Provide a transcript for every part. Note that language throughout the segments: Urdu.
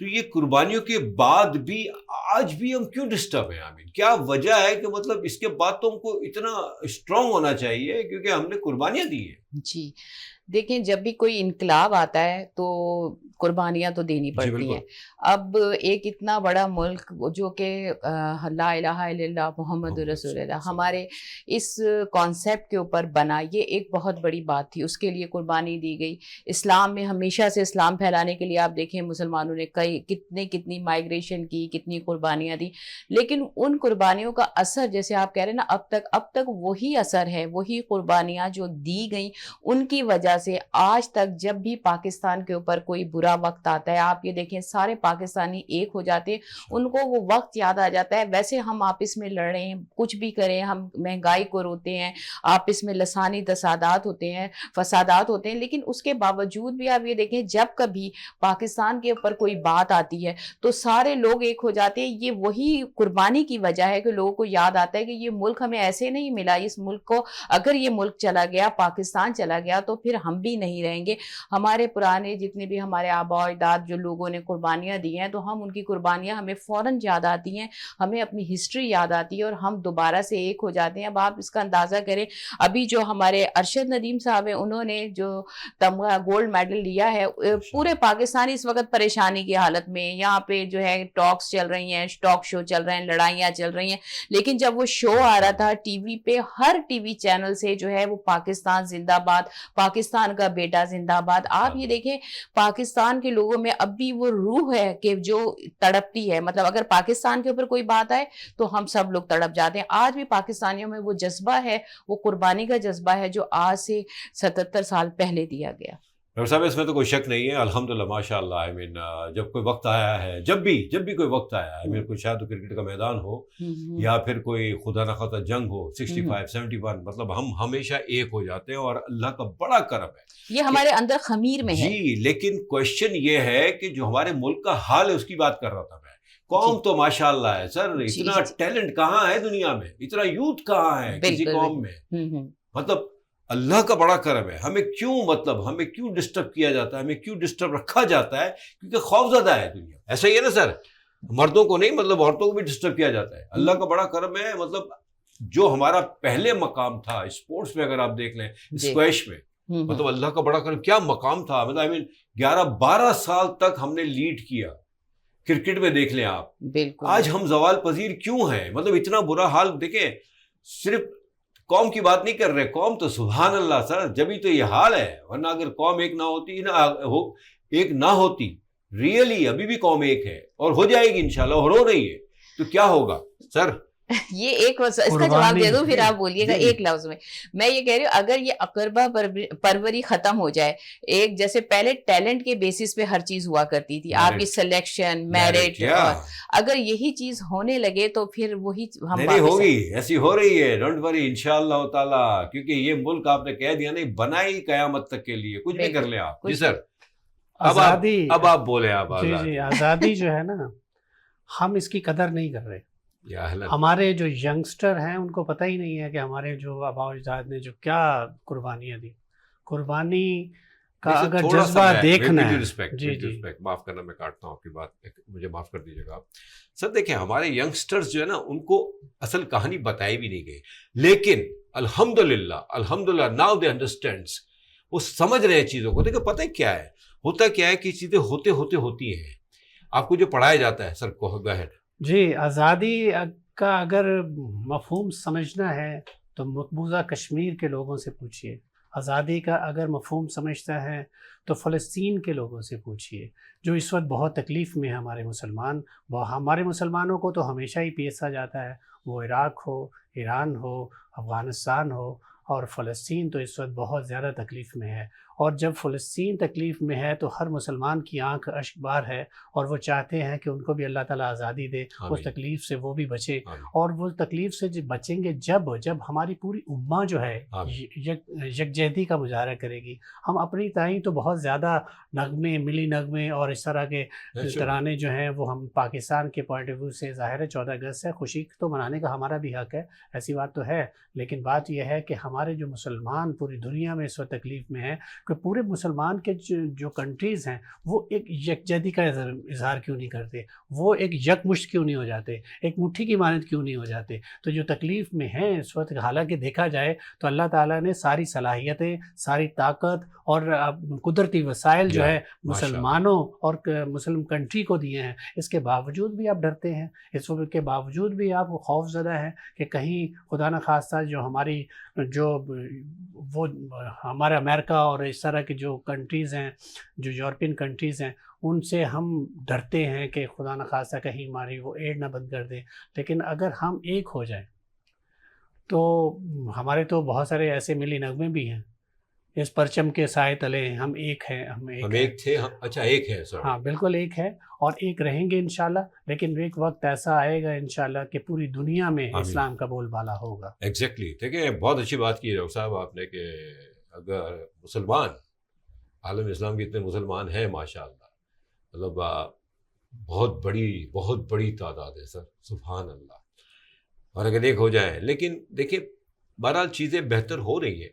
تو یہ قربانیوں کے بعد بھی آج بھی ہم کیوں ڈسٹرب ہیں؟ آمین کیا وجہ ہے کہ مطلب اس کے بعد تو ہم کو اتنا اسٹرانگ ہونا چاہیے کیونکہ ہم نے قربانیاں دی ہیں. جی دیکھیں جب بھی کوئی انقلاب آتا ہے تو قربانیاں تو دینی پڑتی ہیں. اب ایک اتنا بڑا ملک جو کہ لا الہ الا اللہ محمد رسول اللہ ہمارے اس کانسیپٹ کے اوپر بنا، یہ ایک بہت بڑی بات تھی، اس کے لیے قربانی دی گئی. اسلام میں ہمیشہ سے اسلام پھیلانے کے لیے آپ دیکھیں مسلمانوں نے کتنی مائگریشن کی، کتنی قربانیاں دی، لیکن ان قربانیوں کا اثر جیسے آپ کہہ رہے ہیں نا اب تک وہی اثر ہے، وہی قربانیاں جو دی گئیں ان کی وجہ سے آج تک جب بھی پاکستان کے اوپر کوئی برا وقت آتا ہے، آپ یہ دیکھیں سارے پاکستانی ایک ہو جاتے ہیں، ان کو وہ وقت یاد آ جاتا ہے. ویسے ہم آپس میں لڑ رہے ہیں، کچھ بھی کریں، ہم مہنگائی کو روتے ہیں، آپس میں لسانی تصادات ہوتے ہیں، فسادات ہوتے ہیں، لیکن اس کے باوجود بھی آپ یہ دیکھیں جب کبھی پاکستان کے اوپر کوئی بات آتی ہے تو سارے لوگ ایک ہو جاتے ہیں. یہ وہی قربانی کی وجہ ہے کہ لوگوں کو یاد آتا ہے کہ یہ ملک ہمیں ایسے نہیں ملا، اس ملک کو اگر یہ ملک چلا گیا، پاکستان چلا گیا تو پھر ہم بھی نہیں رہیں گے. ہمارے پرانے جتنے بھی ہمارے آباء و اجداد جو لوگوں نے قربانیاں دی ہیں تو ہم ان کی قربانیاں ہمیں فوراً یاد آتی ہیں، ہمیں اپنی ہسٹری یاد آتی ہے اور ہم دوبارہ سے ایک ہو جاتے ہیں. اب آپ اس کا اندازہ کریں، ابھی جو ہمارے ارشد ندیم صاحب ہیں انہوں نے جو تمغہ گولڈ میڈل لیا ہے، پورے پاکستانی اس وقت پریشانی کی حالت میں، یہاں پہ جو ہے ٹاکس چل رہی ہیں، ٹاک شو چل رہے ہیں، لڑائیاں چل رہی ہیں، لیکن جب وہ شو آ رہا تھا ٹی وی پہ، ہر ٹی وی چینل سے جو ہے وہ پاکستان زندہ باد، پاکستان کا بیٹا زندہ باد. آپ یہ دیکھیں پاکستان کے لوگوں میں اب بھی وہ روح ہے کہ جو تڑپتی ہے، مطلب اگر پاکستان کے اوپر کوئی بات آئے تو ہم سب لوگ تڑپ جاتے ہیں. آج بھی پاکستانیوں میں وہ جذبہ ہے، وہ قربانی کا جذبہ ہے جو آج سے 77 سال پہلے دیا گیا. ڈاکٹر صاحب اس میں تو کوئی شک نہیں ہے، الحمدللہ ماشاء اللہ. آئی مین جب کوئی وقت آیا ہے، جب بھی کوئی وقت آیا ہے، کوئی شاید تو کرکٹ کا میدان ہو یا پھر کوئی خدا نخواستہ جنگ ہو، 65 71، مطلب ہم ہمیشہ ایک ہو جاتے ہیں اور اللہ کا بڑا کرم ہے، یہ ہمارے اندر خمیر میں ہے. جی. لیکن کوشچن یہ ہے کہ جو ہمارے ملک کا حال ہے اس کی بات کر رہا تھا میں. قوم تو ماشاء اللہ ہے سر، اتنا ٹیلنٹ کہاں ہے دنیا میں، اتنا یوتھ کہاں ہے کسی قوم میں. مطلب اللہ کا بڑا کرم ہے. ہمیں کیوں ڈسٹرب کیا جاتا ہے، ہمیں کیوں ڈسٹرب رکھا جاتا ہے؟ کیونکہ خوفزدہ ہے دنیا. ایسا ہی ہے نا سر، مردوں کو نہیں، مطلب عورتوں کو بھی ڈسٹرب کیا جاتا ہے. اللہ کا بڑا کرم ہے. مطلب جو ہمارا پہلے مقام تھا اسپورٹس میں، اگر آپ دیکھ لیں اسکویش میں، مطلب اللہ کا بڑا کرم، کیا مقام تھا. مطلب 11-12 سال تک ہم نے لیڈ کیا. کرکٹ میں دیکھ لیں آپ، آج ہم زوال پذیر کیوں ہیں؟ مطلب اتنا برا حال. دیکھیں صرف قوم کی بات نہیں کر رہے، قوم تو سبحان اللہ سر، جبھی تو یہ حال ہے. ورنہ اگر قوم ایک نہ ہوتی ریئلی ابھی بھی قوم ایک ہے اور ہو جائے گی انشاءاللہ، اور ہو رہی ہے، تو کیا ہوگا سر؟ یہ ایک اس کا جواب دے دوں پھر آپ بولیے گا ایک لفظ میں. میں یہ کہہ رہی ہوں اگر یہ اقربا پروری ختم ہو جائے، ایک جیسے پہلے ٹیلنٹ کے بیسس پہ ہر چیز ہوا کرتی تھی، آپ کی سلیکشن میرٹ، اگر یہی چیز ہونے لگے تو پھر وہی ہم نہیں ہوگی، ایسی ہو رہی ہے. ڈونٹ وری انشاءاللہ تعالیٰ، کیونکہ یہ ملک آپ نے کہہ دیا نہیں بنائی قیامت تک کے لیے، کچھ بھی کر لیں آپ. جی سر، آزادی، اب آپ بولیں. آپ جی آزادی جو ہے نا، ہم اس کی قدر نہیں کر رہے. ہمارے جو ینگسٹر ہیں ان کو پتہ ہی نہیں ہے کہ ہمارے جو آباء و اجداد نے جو کیا قربانیاں دی. قربانی کا اگر جذبہ دیکھنا ہے، جی معاف کرنا، میں کاٹتا ہوں آپ کی بات، مجھے معاف کر دیجیے گا آپ. سر دیکھیں ہمارے ینگسٹرز جو ہے نا، ان کو اصل کہانی بتائی بھی نہیں گئی، لیکن الحمدللہ ناؤ دے انڈرسٹینڈس، وہ سمجھ رہے ہیں چیزوں کو. دیکھیں پتہ کیا ہے، ہوتا کیا ہے کہ چیزیں ہوتی ہیں. آپ کو جو پڑھایا جاتا ہے، سر گو ہیڈ. جی آزادی کا اگر مفہوم سمجھنا ہے تو مقبوضہ کشمیر کے لوگوں سے پوچھیے. آزادی کا اگر مفہوم سمجھتا ہے تو فلسطین کے لوگوں سے پوچھیے، جو اس وقت بہت تکلیف میں ہے. ہمارے مسلمانوں کو تو ہمیشہ ہی پیسا جاتا ہے، وہ عراق ہو، ایران ہو، افغانستان ہو، اور فلسطین تو اس وقت بہت زیادہ تکلیف میں ہے. اور جب فلسطین تکلیف میں ہے تو ہر مسلمان کی آنکھ اشک بار ہے، اور وہ چاہتے ہیں کہ ان کو بھی اللہ تعالیٰ آزادی دے، اس تکلیف سے وہ بھی بچے. اور وہ تکلیف سے بچیں گے جب ہماری پوری امہ جو ہے یکجہتی کا مظاہرہ کرے گی. ہم اپنی تائیں تو بہت زیادہ نغمے، ملی نغمے اور اس طرح کے ترانے جو ہیں وہ ہم پاکستان کے پوائنٹ آف ویو سے ظاہر ہے 14 اگست ہے، خوشی تو منانے کا ہمارا بھی حق ہے، ایسی بات تو ہے. لیکن بات یہ ہے کہ ہمارے جو مسلمان پوری دنیا میں اس وقت تکلیف میں ہیں، کہ پورے مسلمان کے جو کنٹریز ہیں وہ ایک یکجہتی کا اظہار کیوں نہیں کرتے, وہ ایک یکمشت کیوں نہیں ہو جاتے, ایک مٹھی کی مانند کیوں نہیں ہو جاتے. تو جو تکلیف میں ہیں اس وقت, حالانکہ دیکھا جائے تو اللہ تعالیٰ نے ساری صلاحیتیں, ساری طاقت اور قدرتی وسائل جو ہے مسلمانوں اور مسلم کنٹری کو دیے ہیں, اس کے باوجود بھی آپ ڈرتے ہیں, اس کے باوجود بھی آپ خوف زدہ ہیں کہ کہیں خدا نخواستہ جو ہماری جو وہ ہمارا امریکہ اور اس طرح کی جو کنٹریز ہیں, جو یورپین کنٹریز ہیں, ان سے ہم ڈرتے ہیں کہ خدا نخواستہ کہیں ہماری وہ ایڈ نہ بند کر دیں. لیکن اگر ہم ایک ہو جائیں تو ہمارے تو بہت سارے ایسے ملی نغمے بھی ہیں, اس پرچم کے سائے تلے ہم ایک ہیں, ہم ایک تھے. اچھا ایک ہے سر. ہاں بالکل ایک ہے اور ایک رہیں گے انشاءاللہ, لیکن ایک وقت ایسا آئے گا انشاءاللہ کہ پوری دنیا میں اسلام کا بول بالا ہوگا. ایگزیکٹلی. دیکھیں بہت اچھی بات کی ڈاکٹر صاحب آپ نے کہ اگر مسلمان, عالم اسلام کے اتنے مسلمان ہیں ماشاءاللہ, مطلب بہت بڑی تعداد ہے سر, سبحان اللہ. اور اگر ایک ہو جائیں, لیکن دیکھیں بہرحال چیزیں بہتر ہو رہی ہیں,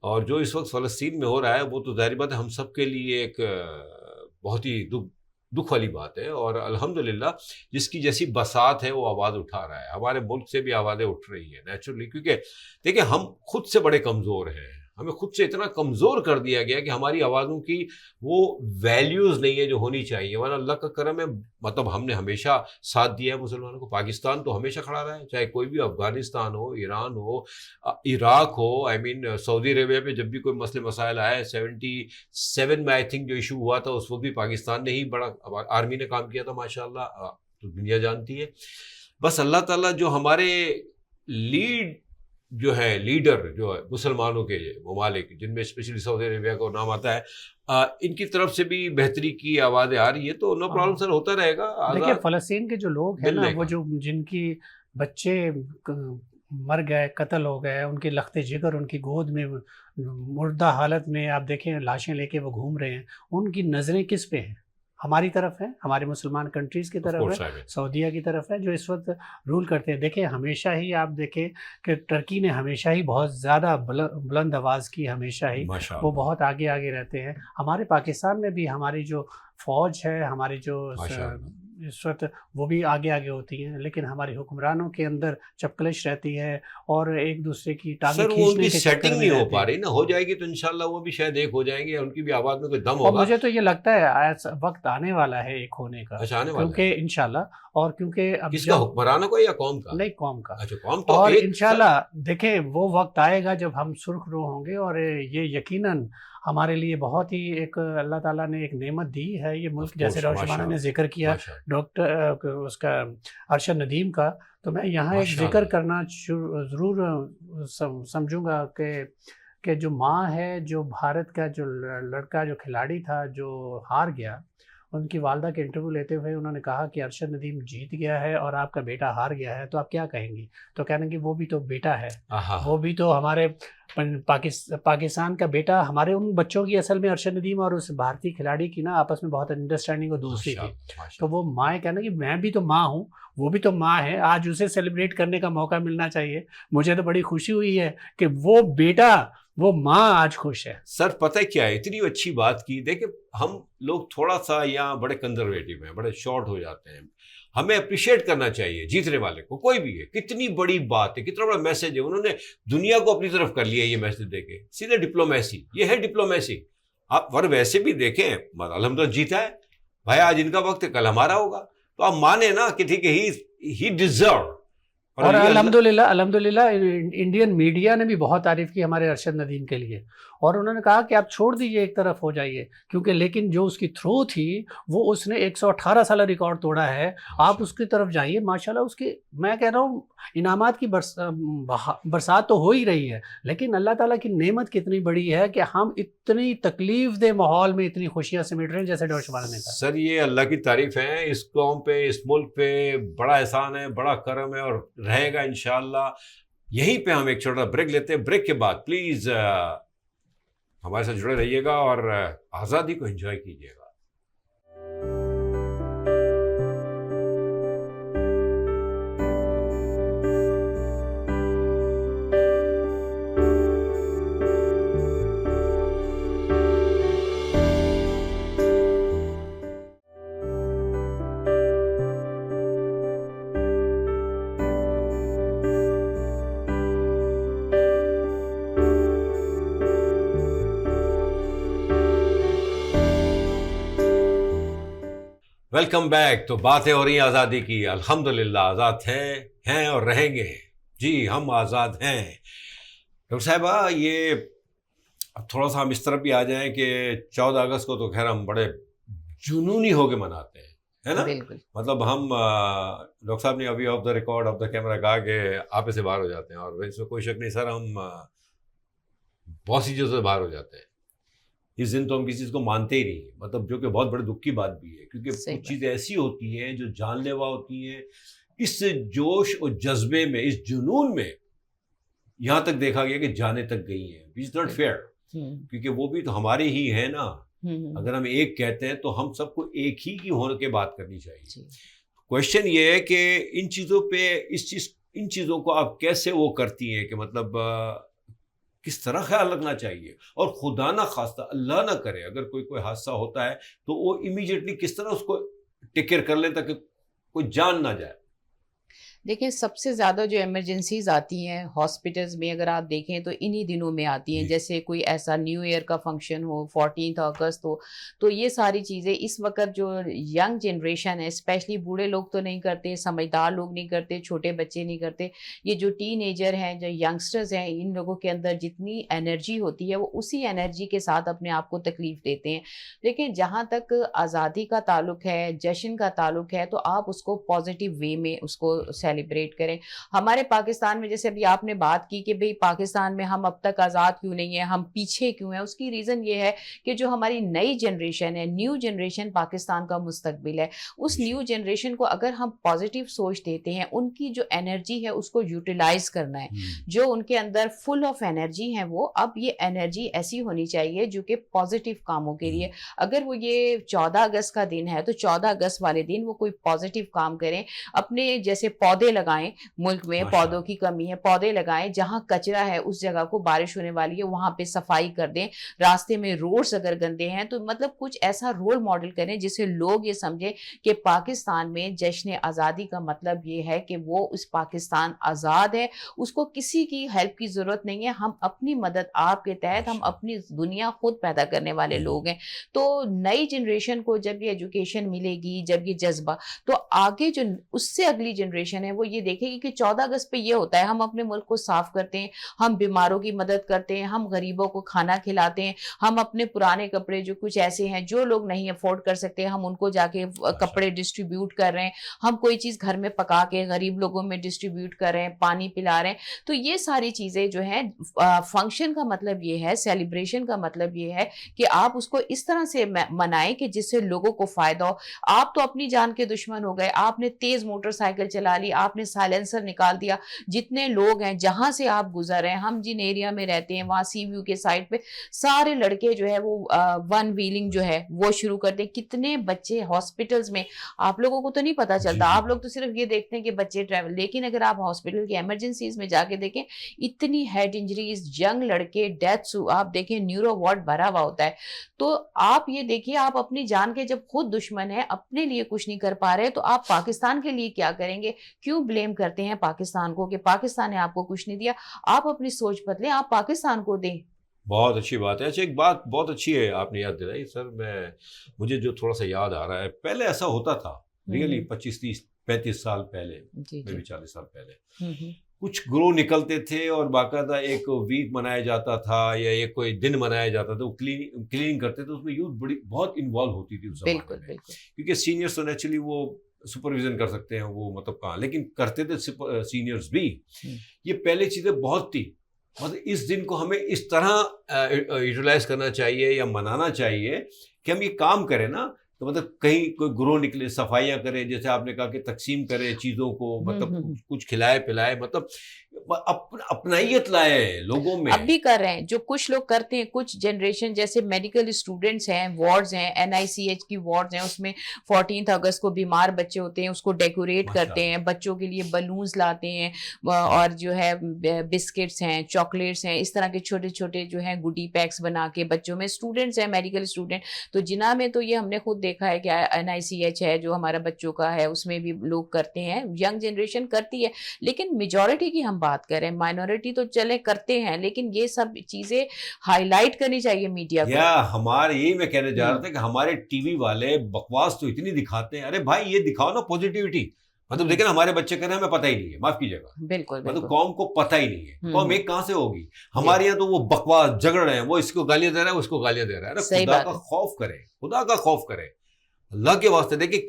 اور جو اس وقت فلسطین میں ہو رہا ہے وہ تو ظاہر بات ہے ہم سب کے لیے ایک بہت ہی دکھ والی بات ہے, اور الحمدللہ جس کی جیسی بساط ہے وہ آواز اٹھا رہا ہے. ہمارے ملک سے بھی آوازیں اٹھ رہی ہیں نیچرلی, کیونکہ دیکھیں ہم خود سے بڑے کمزور ہیں, ہمیں خود سے اتنا کمزور کر دیا گیا کہ ہماری آوازوں کی وہ ویلیوز نہیں ہے جو ہونی چاہیے. ورنہ اللہ کا کرم ہے, مطلب ہم نے ہمیشہ ساتھ دیا ہے مسلمانوں کو. پاکستان تو ہمیشہ کھڑا رہا ہے, چاہے کوئی بھی, افغانستان ہو, ایران ہو, عراق ہو, سعودی عربیہ پہ جب بھی کوئی مسئلے مسائل آئے, 77 میں آئی تھنک جو ایشو ہوا تھا اس وقت بھی پاکستان نے ہی بڑا آرمی نے کام کیا تھا ماشاءاللہ, تو دنیا جانتی ہے. بس اللہ تعالیٰ جو ہمارے لیڈر جو ہے مسلمانوں کے ممالک, جن میں اسپیشلی سعودی عربیہ کا نام آتا ہے, ان کی طرف سے بھی بہتری کی آوازیں آ رہی ہے, تو نو پرابلم سر, ہوتا رہے گا. دیکھیں فلسطین کے جو لوگ ہیں نا, وہ جو جن کی بچے مر گئے, قتل ہو گئے, ان کے لخت جگر ان کی گود میں مردہ حالت میں آپ دیکھیں لاشیں لے کے وہ گھوم رہے ہیں, ان کی نظریں کس پہ ہیں؟ ہماری طرف ہے, ہمارے مسلمان کنٹریز کی طرف ہے, سعودیہ کی طرف ہے, جو اس وقت رول کرتے ہیں. دیکھیں ہمیشہ ہی آپ دیکھیں کہ ترکی نے ہمیشہ ہی بہت زیادہ بلند آواز کی, ہمیشہ ہی وہ بہت آگے رہتے ہیں. ہمارے پاکستان میں بھی ہماری جو فوج ہے, ہماری جو اس وقت وہ بھی آگے ہوتی ہیں, لیکن ہمارے حکمرانوں کے اندر چپکلش رہتی ہے اور ایک دوسرے کی ٹانگیں کھینچنے کے سیٹنگ نہیں ہو پا رہی نا. ہو جائے گی تو انشاءاللہ وہ بھی شاید ایک ہو جائیں گے, ان کی بھی آواز میں کوئی دم ہوگا. اور مجھے تو یہ لگتا ہے وقت آنے والا ہے ایک ہونے کا, کیونکہ انشاءاللہ, اور کیونکہ اب کس کا, حکمرانوں کا یا قوم کا؟ نہیں, قوم کا. اچھا قوم تو, اور انشاءاللہ دیکھیں وہ وقت آئے گا جب ہم سرخ رو ہوں گے, اور یہ یقیناً ہمارے لیے بہت ہی ایک اللہ تعالیٰ نے ایک نعمت دی ہے یہ ملک. جیسے ڈاکٹر شبانہ نے ذکر کیا ڈاکٹر اس کا ارشد ندیم کا, تو میں یہاں ایک ذکر کرنا ضرور سمجھوں گا کہ جو ماں ہے, جو بھارت کا جو لڑکا, جو کھلاڑی تھا جو ہار گیا, ان کی والدہ کے انٹرویو لیتے ہوئے انہوں نے کہا کہ ارشد ندیم جیت گیا ہے اور آپ کا بیٹا ہار گیا ہے, تو آپ کیا کہیں گی؟ تو کہنے کہ وہ بھی تو بیٹا ہے, وہ بھی تو ہمارے پاکستان کا بیٹا. ہمارے ان بچوں کی اصل میں ارشد ندیم اور اس بھارتی کھلاڑی کی نا آپس میں بہت انڈرسٹینڈنگ اور دوستی تھی. تو وہ ماں کہنا کہ میں بھی تو ماں ہوں, وہ بھی تو ماں ہے, آج اسے سیلیبریٹ کرنے کا موقع ملنا چاہیے. مجھے تو بڑی خوشی ہوئی ہے کہ وہ بیٹا, وہ ماں آج خوش ہے. سر پتہ کیا ہے, اتنی اچھی بات کی. دیکھیں ہم لوگ تھوڑا سا یہاں بڑے کنزرویٹو ہیں, بڑے شارٹ ہو جاتے ہیں. ہمیں اپریشیٹ کرنا چاہیے جیتنے والے کو, کوئی بھی ہے. کتنی بڑی بات ہے, کتنا بڑا میسج ہے, انہوں نے دنیا کو اپنی طرف کر لیا یہ میسج دے کے. سیدھے ڈپلومیسی, یہ ہے ڈپلومیسی. آپ اور ویسے بھی دیکھیں الحمدللہ جیتا ہے بھائی, آج ان کا وقت ہے, کل ہمارا ہوگا. تو آپ مانے نا کہ ٹھیک ہے, ہی ڈیزرو. اور الحمدللہ انڈین میڈیا نے بھی بہت تعریف کی ہمارے ارشد ندیم کے لیے, اور انہوں نے کہا کہ آپ چھوڑ دیجئے, ایک طرف ہو جائیے, کیونکہ لیکن جو اس کی تھرو تھی وہ اس نے 118 سالہ ریکارڈ توڑا ہے. آپ اس کی طرف جائیے ماشاءاللہ. اس کی میں کہہ رہا ہوں انعامات کی برسات تو ہو ہی رہی ہے, لیکن اللہ تعالیٰ کی نعمت کتنی بڑی ہے کہ ہم اتنی تکلیف دہ ماحول میں اتنی خوشیاں سمیٹ رہے ہیں, جیسے ڈاکٹر شبانہ نے کہا. سر یہ اللہ کی تعریف ہے, اس قوم پہ, اس ملک پہ بڑا احسان ہے, بڑا کرم ہے, اور رہے گا انشاءاللہ. یہیں پہ ہم ایک چھوٹا بریک لیتے ہیں. بریک کے بعد پلیز ہمارے ساتھ جڑے رہیے گا اور آزادی کو انجوائے کیجیے گا. Welcome back. تو باتیں ہو رہی ہیں آزادی کی. الحمدللہ آزاد ہیں اور رہیں گے. جی ہم آزاد ہیں. ڈاکٹر صاحبہ یہ اب تھوڑا سا ہم اس طرف بھی آ جائیں کہ 14 اگست کو تو خیر ہم بڑے جنونی ہو کے مناتے ہیں, ہے نا. بالکل. مطلب ہم ڈاکٹر صاحب نے ابھی of the record of the camera کہا کہ آپے سے باہر ہو جاتے ہیں, اور اس میں کوئی شک نہیں سر, ہم بہت سی چیزوں سے باہر ہو جاتے ہیں. اس دن تو ہم کسی چیز کو مانتے ہی نہیں, مطلب جو کہ بہت بڑے دکھ کی بات بھی ہے, کیونکہ کچھ چیزیں ایسی ہوتی ہیں جو جان لیوا ہوتی ہیں. اس جوش اور جذبے میں, اس جنون میں یہاں تک دیکھا گیا کہ جانے تک گئی ہیں. اٹس ناٹ فیئر, کیونکہ وہ بھی تو ہمارے ہی ہیں نا. اگر ہم ایک کہتے ہیں تو ہم سب کو ایک ہی کی ہونے کے بات کرنی چاہیے. کوشچن یہ ہے کہ ان چیزوں پہ ان چیزوں کو آپ کیسے وہ کرتی ہیں کہ مطلب کس طرح خیال رکھنا چاہیے, اور خدا نہ خواستہ اللہ نہ کرے اگر کوئی حادثہ ہوتا ہے تو وہ امیجیٹلی کس طرح اس کو ٹیک کیئر کر لیں تاکہ کوئی جان نہ جائے. دیکھیں سب سے زیادہ جو ایمرجنسیز آتی ہیں ہاسپٹلز میں اگر آپ دیکھیں تو انہی دنوں میں آتی ہیں. جیسے کوئی ایسا نیو ایئر کا فنکشن ہو, 14 اگست ہو, تو یہ ساری چیزیں اس وقت جو ینگ جنریشن ہے, اسپیشلی بوڑھے لوگ تو نہیں کرتے, سمجھدار لوگ نہیں کرتے, چھوٹے بچے نہیں کرتے, یہ جو ٹین ایجر ہیں, جو ینگسٹرز ہیں, ان لوگوں کے اندر جتنی انرجی ہوتی ہے وہ اسی انرجی کے ساتھ اپنے آپ کو تکلیف دیتے ہیں. لیکن جہاں تک آزادی کا تعلق ہے, جشن کا تعلق ہے, تو آپ اس کو پازیٹیو وے میں اس کو سیلیبریٹ کریں. ہمارے پاکستان میں جیسے ابھی آپ نے بات کی کہ بھئی پاکستان میں ہم اب تک آزاد کیوں نہیں ہیں, ہم پیچھے کیوں ہیں, اس کی ریزن یہ ہے کہ جو ہماری نئی جنریشن ہے, نیو جنریشن پاکستان کا مستقبل ہے, اس نیو جنریشن کو اگر ہم پازیٹیو سوچ دیتے ہیں, ان کی جو انرجی ہے اس کو یوٹیلائز کرنا ہے. جو ان کے اندر فل آف انرجی ہیں, وہ اب یہ انرجی ایسی ہونی چاہیے جو کہ پازیٹیو کاموں کے لیے. اگر وہ یہ 14 اگست کا دن ہے تو 14 اگست والے دن وہ کوئی پازیٹیو کام کریں, اپنے جیسے پودے لگائیں, ملک میں پودوں کی کمی ہے, پودے لگائیں, جہاں کچرا ہے اس جگہ کو, بارش ہونے والی ہے وہاں پہ صفائی کر دیں, راستے میں روڈز اگر گندے ہیں تو مطلب کچھ ایسا رول ماڈل کریں جس سے لوگ یہ سمجھیں کہ پاکستان میں جشن آزادی کا مطلب یہ ہے کہ وہ اس پاکستان آزاد ہے, اس کو کسی کی ہیلپ کی ضرورت نہیں ہے, ہم اپنی مدد آپ کے تحت, ہم اپنی دنیا خود پیدا کرنے والے لوگ ہیں. تو نئی جنریشن کو جب یہ ایجوکیشن ملے گی, جب یہ جذبہ, تو آگے جو اس سے اگلی جنریشن ہے وہ یہ دیکھے گی کہ 14 اگست پہ یہ ہوتا ہے, ہم اپنے ملک کو صاف کرتے ہیں, ہم بیماروں کی مدد کرتے ہیں, ہم غریبوں کو کھانا کھلاتے ہیں, ہم اپنے پرانے کپڑے جو کچھ ایسے ہیں جو لوگ نہیں افورڈ کر سکتے, ہم ان کو جا کے کپڑے ڈسٹریبیوٹ کر رہے ہیں, ہم کوئی چیز گھر میں پکا کے غریب لوگوں میں ڈسٹریبیوٹ کر رہے ہیں, پانی پلا رہے ہیں. تو یہ ساری چیزیں جو ہیں, فنکشن کا مطلب یہ ہے, سیلیبریشن کا مطلب یہ ہے کہ آپ اس کو اس طرح سے منائیں کہ جس سے لوگوں کو فائدہ ہو. آپ تو اپنی جان کے دشمن ہو گئے, آپ نے تیز موٹر سائیکل چلا لی, آپ نے سائلنسر نکال دیا, جتنے لوگ ہیں جہاں سے آپ گزر رہے ہیں, ہم جن ایریا میں رہتے ہیں وہاں سی ویو کے سائڈ پہ سارے لڑکے جو ہے وہ ون ویلنگ جو ہے وہ شروع کر دیں. کتنے بچے ہاسپٹلز میں, آپ لوگوں کو تو نہیں پتا چلتا, آپ لوگ تو صرف یہ دیکھتے ہیں کہ بچے ٹریول, لیکن اگر آپ ہاسپٹل کی ایمرجنسیز میں جا کے دیکھیں, اتنی ہیڈ انجریز, ینگ لڑکے, ڈیتھس, آپ دیکھیں نیورو وارڈ بھرا ہوا ہوتا ہے. تو آپ یہ دیکھیے, آپ اپنی جان کے جب خود دشمن ہیں, اپنے لیے کچھ نہیں کر پا رہے, تو آپ پاکستان کے لیے کیا کریں گے؟ کیوں بلیم کرتے ہیں پاکستان کو کہ پاکستان نے آپ کو کچھ نہیں دیا؟ آپ اپنی سوچ بدلیں, آپ پاکستان کو دیں. بہت اچھی بات ہے. اچھا ایک بات بہت اچھی ہے آپ نے یاد دلائی سر, مجھے جو تھوڑا سا یاد آ رہا ہے, پہلے ایسا ہوتا تھا ریئلی 25 30 35 سال پہلے, میں بھی 40 سال پہلے, کچھ گروہ نکلتے تھے اور باقاعدہ ایک ویک منایا جاتا تھا یا ایک کوئی دن منایا جاتا تھا, وہ کلیننگ کرتے تھے, اس میں یوتھ بہت انوالو ہوتی تھی اس زمانے میں, کیونکہ سینئرس تو نیچرلی وہ سپرویژن کر سکتے ہیں, وہ مطلب کہاں, لیکن کرتے تھے سینئرز بھی. یہ پہلے چیزیں بہت تھی, مطلب اس دن کو ہمیں اس طرح یوٹیلائز کرنا چاہیے یا منانا چاہیے کہ ہم یہ کام کریں نا, تو مطلب کہیں کوئی گروہ نکلے, صفائیاں کرے, جیسے آپ نے کہا کہ تقسیم کرے چیزوں کو, مطلب کچھ کھلائے پلائے, مطلب اپنائیت لائے لوگوں میں. اب بھی کر رہے ہیں, جو کچھ لوگ کرتے ہیں, کچھ جنریشن جیسے میڈیکل اسٹوڈنٹس ہیں, وارڈز ہیں, NICH کی وارڈز ہیں, اس میں 14 اگست کو بیمار بچے ہوتے ہیں, اس کو ڈیکوریٹ کرتے ہیں, بچوں کے لیے بلونز لاتے ہیں, اور جو ہے بسکٹس ہیں, چاکلیٹس ہیں, اس طرح کے چھوٹے چھوٹے جو ہیں گڈی پیکس بنا کے بچوں میں, اسٹوڈنٹس ہیں میڈیکل اسٹوڈنٹ, تو جنہ میں تو یہ ہم نے خود دیکھا ہے کہ NICH ہے جو ہمارا بچوں کا ہے, اس میں بھی لوگ کرتے ہیں, ینگ جنریشن کرتی ہے, لیکن میجورٹی کی ہم بات کر رہے ہیں. مائنورٹی تو چلے کرتے ہیں, لیکن یہ سب چیزیں ہائی لائٹ کرنی چاہیے میڈیا کو. یا ہمارے یہی میں کہنے جا رہا تھا کہ ہمارے ٹی وی والے بکواس تو اتنی دکھاتے ہیں. ارے بھائی یہ دکھاؤ نا پوزیٹیوٹی. مطلب دیکھیں نا ہمارے بچے کر رہے ہیں ہمیں پتہ ہی نہیں ہے, معاف کیجیے گا, بالکل مطلب قوم کو پتہ ہی نہیں ہے, قوم ایک کہاں سے ہوگی. ہمارے یہاں تو وہ بکواس جھگڑ رہے ہیں, وہ اس کو گالیاں دے رہا ہے, اس کو گالیاں دے رہا ہے. خدا کا خوف کرے, خدا کا خوف کرے, اللہ کے واسطے. دیکھیں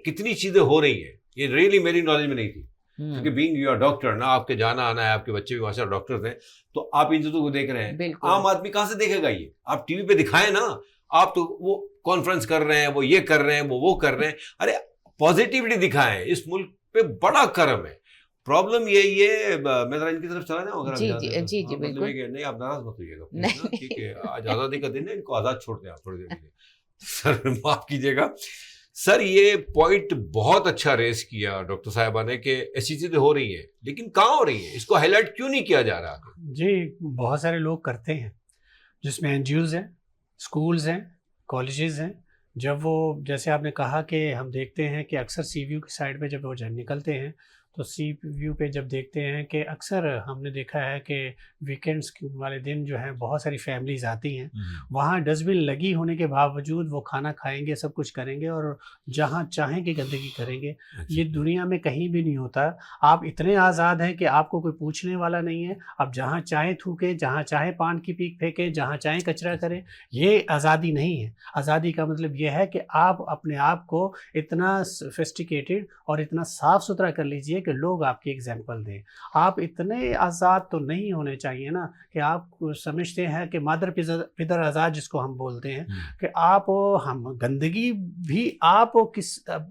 کتنی چیزیں ہو رہی ہیں. یہ ریئلی میری نالج میں نہیں تھی, کیونکہ بینگ یو آر ڈاکٹر نا, آپ کے جانا آنا ہے, آپ کے بچے بھی ماشاء اللہ ڈاکٹر ہیں, تو آپ ان چیزوں کو دیکھ رہے ہیں. عام آدمی کہاں سے دیکھے گا یہ؟ آپ ٹی وی پہ دکھائیں نا, آپ تو وہ کانفرنس کر رہے ہیں, وہ یہ کر رہے ہیں, وہ کر رہے ہیں. ارے پازیٹیوٹی دکھائیں, اس ملک پہ بڑا کرم ہے. پرابلم یہی ہے. میں ذرا ان کی طرف چلا جاؤں اگر جی بالکل نہیں, آپ ناراض مت ہوئیے گا, ٹھیک ہے, آج آزادی کا دن ہے, ان کو آزاد چھوڑ دیں آپ تھوڑی دیر کے لیے. سر معاف کیجیے گا سر, یہ پوائنٹ بہت اچھا ریز کیا ڈاکٹر صاحبہ نے کہ ایسی چیزیں ہو رہی ہیں, لیکن کہاں ہو رہی ہیں, اس کو ہائی لائٹ کیوں نہیں کیا جا رہا؟ جی بہت سارے لوگ کرتے ہیں, جس میں این جی اوز ہیں, اسکولز ہیں, کالجز ہیں. جب وہ جیسے آپ نے کہا کہ ہم دیکھتے ہیں کہ اکثر سی ویو کی سائڈ پہ جب وہ نکلتے ہیں تو سی ویو پہ جب دیکھتے ہیں کہ اکثر ہم نے دیکھا ہے کہ ویکینڈس والے دن جو ہیں بہت ساری فیملیز آتی ہیں, وہاں ڈسٹ بن لگی ہونے کے باوجود وہ کھانا کھائیں گے, سب کچھ کریں گے اور جہاں چاہیں کہ گندگی کریں گے. یہ دنیا میں کہیں بھی نہیں ہوتا. آپ اتنے آزاد ہیں کہ آپ کو کوئی پوچھنے والا نہیں ہے, آپ جہاں چاہیں تھوکیں, جہاں چاہیں پان کی پیک پھینکیں, جہاں چاہیں کچرا کریں. یہ آزادی نہیں ہے. آزادی کا مطلب یہ ہے کہ آپ اپنے آپ کو اتنا سوفسٹیکیٹڈ اور اتنا صاف ستھرا کر لیجئے کہ لوگ آپ کی ایگزامپل دیں. آپ اتنے آزاد تو نہیں ہونے چاہیے نا کہ آپ سمجھتے ہیں کہ مادر پدر آزاد جس کو ہم بولتے ہیں, کہ آپ ہم گندگی بھی آپ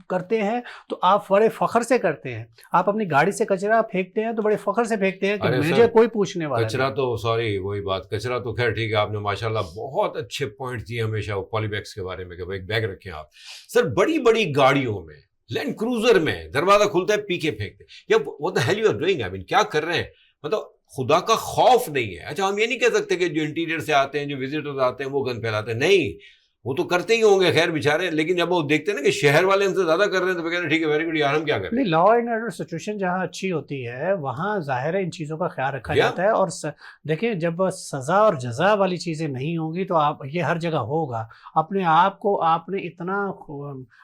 کرتے ہیں تو آپ بڑے فخر سے کرتے ہیں. آپ اپنی گاڑی سے کچرا پھینکتے ہیں تو بڑے فخر سے پھینکتے ہیں کہ مجھے کوئی پوچھنے والا کچرا تو سوری وہی بات, کچرا تو خیر ٹھیک ہے, آپ نے ماشاءاللہ بہت اچھے پوائنٹ دیے ہمیشہ پالی بیگس کے بارے میں کہ ایک بیگ رکھیں آپ. سر بڑی بڑی گاڑیوں میں, لینڈ کروزر میں دروازہ کھلتا ہے پی کے پھینکتے ہیں, یا what the hell you are doing, I mean کیا کر رہے ہیں. مطلب خدا کا خوف نہیں ہے. اچھا ہم یہ نہیں کہہ سکتے کہ جو انٹیریئر سے آتے ہیں, جو وزٹرز آتے ہیں وہ گند پھیلاتے ہیں, نہیں, وہ تو کرتے ہی ہوں گے خیر بیچارے, لیکن جب وہ دیکھتے ہیں نا کہ شہر والے ان سے زیادہ کر رہے ہیں تو وہ کہتے ہیں ٹھیک ہے ویری گڈ یار, ہم کیا کریں. نہیں, لا اینڈ آرڈر سچویشن جہاں اچھی ہوتی ہے وہاں ظاہر ہے ان چیزوں کا خیال رکھا جاتا ہے. اور دیکھیں جب سزا اور جزا والی چیزیں نہیں ہوں گی تو آپ یہ ہر جگہ ہوگا. اپنے آپ کو آپ نے اتنا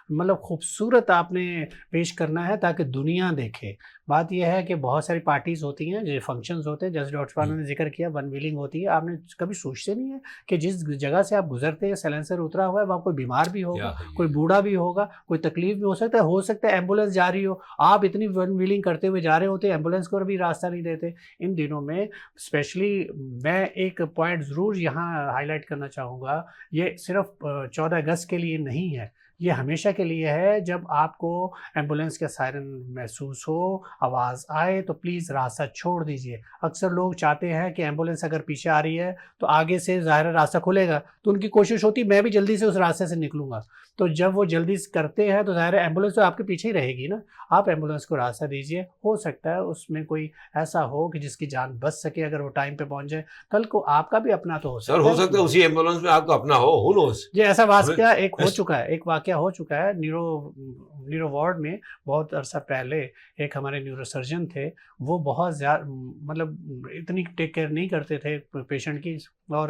مطلب خوبصورت آپ نے پیش کرنا ہے تاکہ دنیا دیکھے. بات یہ ہے کہ بہت ساری پارٹیز ہوتی ہیں, جو فنکشنز ہوتے ہیں, جیسے ڈاکٹر صاحب نے ذکر کیا ون ویلنگ ہوتی ہے. آپ نے کبھی سوچتے نہیں ہے کہ جس جگہ سے آپ گزرتے ہیں سیلنسر اترا ہوا ہے وہاں کوئی بیمار بھی ہوگا, کوئی بوڑھا بھی ہوگا, کوئی تکلیف بھی ہو سکتا ہے ایمبولینس جا رہی ہو, آپ اتنی ون ویلنگ کرتے ہوئے جا رہے ہوتے, ایمبولینس کو بھی راستہ نہیں دیتے. ان دنوں میں اسپیشلی میں ایک پوائنٹ ضرور یہاں ہائی لائٹ کرنا چاہوں گا, یہ صرف 14 اگست کے لیے نہیں ہے, یہ ہمیشہ کے لیے ہے. جب آپ کو ایمبولینس کا سائرن محسوس ہو, آواز آئے تو پلیز راستہ چھوڑ دیجئے. اکثر لوگ چاہتے ہیں کہ ایمبولینس اگر پیچھے آ رہی ہے تو آگے سے ظاہر راستہ کھلے گا, تو ان کی کوشش ہوتی میں بھی جلدی سے اس راستے سے نکلوں گا. تو جب وہ جلدی کرتے ہیں تو ظاہر ایمبولینس تو آپ کے پیچھے ہی رہے گی نا. آپ ایمبولینس کو راستہ دیجئے, ہو سکتا ہے اس میں کوئی ایسا ہو کہ جس کی جان بچ سکے اگر وہ ٹائم پہ پہنچ جائے. کل کو آپ کا بھی اپنا تو ہو سکتا ہے. سر ہو سکتا ہے اسی ایمبولینس میں آپ کا اپنا ہو, who knows. جی ایسا واقعہ ایک واقعہ ہو چکا ہے نیورو وارڈ میں. بہت عرصہ پہلے ایک ہمارے نیورو سرجن تھے, وہ بہت زیادہ مطلب اتنی ٹیک کیئر نہیں کرتے تھے پیشنٹ کی. اور